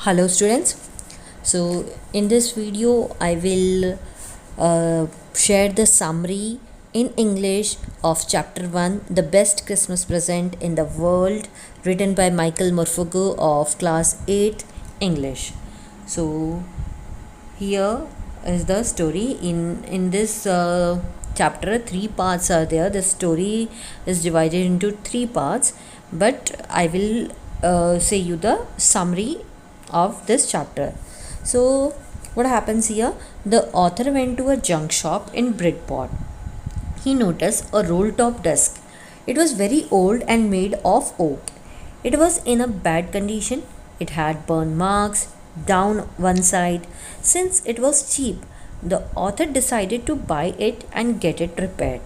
Hello students. So in this video I will share the summary in English of chapter 1, The Best Christmas Present in the World, written by Michael Murfugu of class 8 English. So here is the story. In this chapter, three parts are there. The story is divided into three parts, but I will say you the summary of this chapter. So what happens here? The author went to a junk shop in Bridport. He noticed a roll top desk. It was very old and made of oak. It was in a bad condition. It had burn marks down one side. Since it was cheap, the author decided to buy it and get it repaired.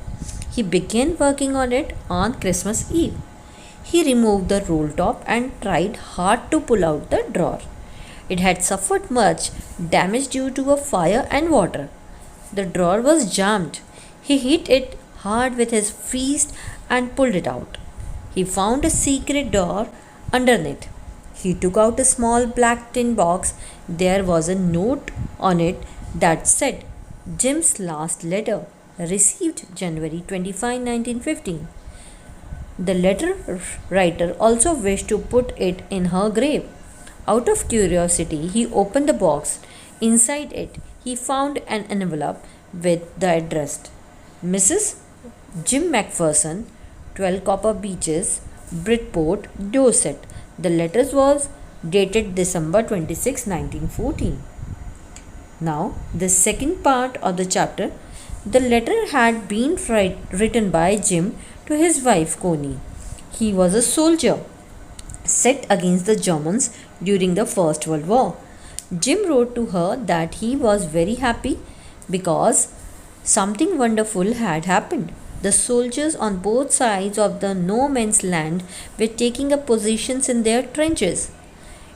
He began working on it on Christmas Eve. He removed the roll top and tried hard to pull out the drawer. It had suffered much damage due to a fire and water. The drawer was jammed. He hit it hard with his fist and pulled it out. He found a secret door underneath. He took out a small black tin box. There was a note on it that said, "Jim's last letter, received January 25, 1915. The letter writer also wished to put it in her grave. Out of curiosity, he opened the box. Inside it, he found an envelope with the address Mrs. Jim Macpherson, 12 Copper Beaches, Bridport, Dorset. The letter was dated December 26, 1914. Now, the second part of the chapter. The letter had been written by Jim to his wife Connie. He was a soldier set against the Germans during the First World War. Jim wrote to her that he was very happy because something wonderful had happened. The soldiers on both sides of the no man's land were taking up positions in their trenches.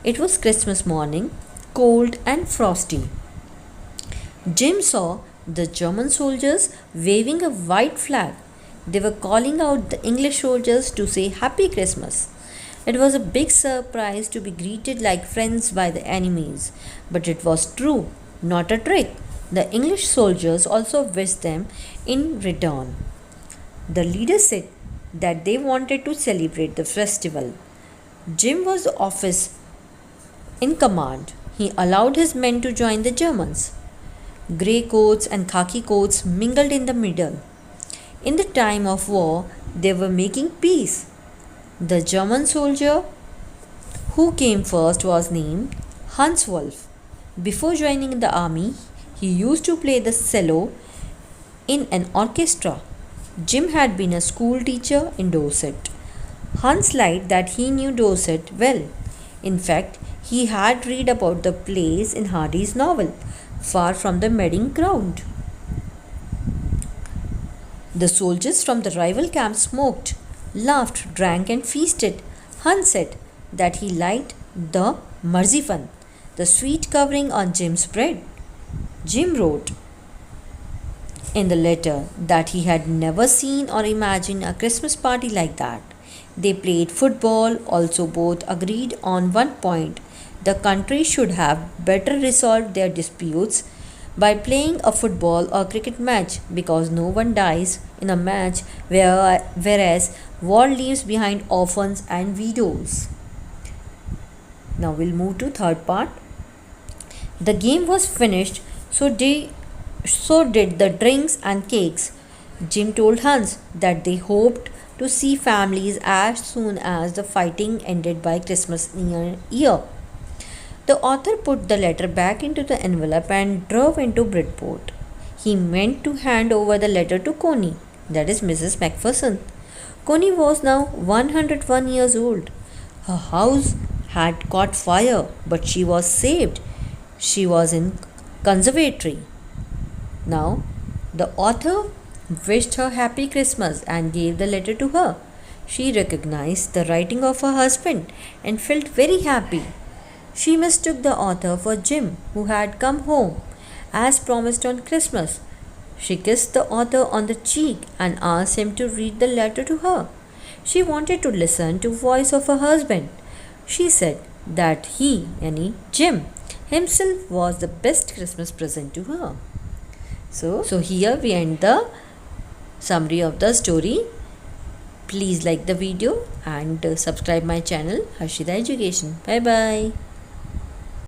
It was Christmas morning, cold and frosty. Jim saw the German soldiers waving a white flag. They were calling out the English soldiers to say Happy Christmas. It was a big surprise to be greeted like friends by the enemies, but it was true, not a trick. The English soldiers also wished them in return. The leader said that they wanted to celebrate the festival. Jim was the officer in command. He allowed his men to join the Germans. Grey coats and khaki coats mingled in the middle. In the time of war, they were making peace. The German soldier who came first was named Hans Wolf. Before joining the army, he used to play the cello in an orchestra. Jim had been a school teacher in Dorset. Hans liked that he knew Dorset well. In fact, he had read about the place in Hardy's novel, Far from the Madding Ground. The soldiers from the rival camp smoked, laughed, drank, and feasted. Hans said that he liked the marzipan, the sweet covering on Jim's bread. Jim wrote in the letter that he had never seen or imagined a Christmas party like that. They played football, also both agreed on one point. The country should have better resolved their disputes by playing a football or cricket match because no one dies in a match whereas war leaves behind orphans and widows. Now we'll move to third part. The game was finished, so did the drinks and cakes. Jim told Hans that they hoped to see families as soon as the fighting ended by Christmas year. The author put the letter back into the envelope and drove into Bridport. He meant to hand over the letter to Connie, that is Mrs. Macpherson. Connie was now 101 years old. Her house had caught fire, but she was saved. She was in conservatory. Now, the author wished her happy Christmas and gave the letter to her. She recognized the writing of her husband and felt very happy. She mistook the author for Jim, who had come home as promised on Christmas. She kissed the author on the cheek and asked him to read the letter to her. She wanted to listen to the voice of her husband. She said that he, yani Jim, himself was the best Christmas present to her. So here we end the summary of the story. Please like the video and subscribe my channel Harshita Education. Bye bye.